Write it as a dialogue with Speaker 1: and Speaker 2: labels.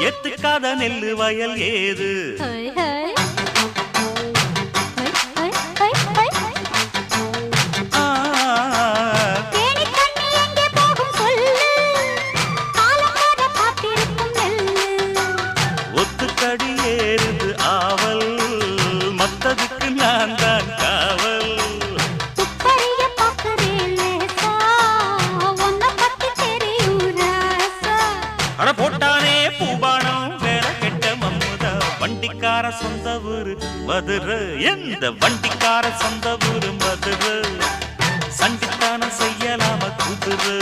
Speaker 1: எத்துக்காத நெல்லு வயல் ஏது ஒத்துக்கடி ஏறுது ஆவல் மத்ததுக்கு நான் தான் காவல் அட போட்டானே பூபானம் வேற கெட்ட மம்முதா வண்டிக்கார சொந்த ஊரு மதுரை எந்த வண்டிக்கார சொந்த ஊரு மதுரை சண்டித்தானம் செய்யலாம குதிரை